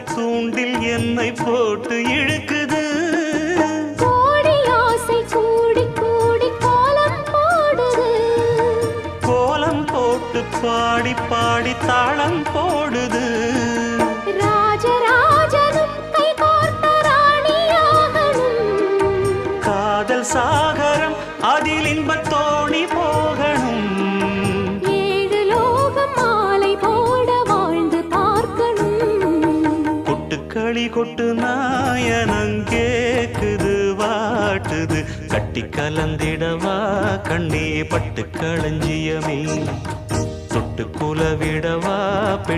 தூண்டில் என்னை போட்டு இழுக்குது. கோடி ஆசை கூடி கூடி கோலம் போடுது. கோலம் போட்டு பாடி பாடி தாளம் போடுது. ராஜராஜனும் கை கோர்த்த ராணியாகணும். காதல் சாகரம் அதில் இன்பத் தோணி போகணும். ஏழு லோகம் மாலை போட வாழ்ந்து பார்க்கணும். கொட்டுக்களி கொட்டு நாயனங்கேக்குது வாட்டுது. கட்டி கலந்திடவா கண்ணே பட்டு களஞ்சியமே. தொட்டு குலவிடவா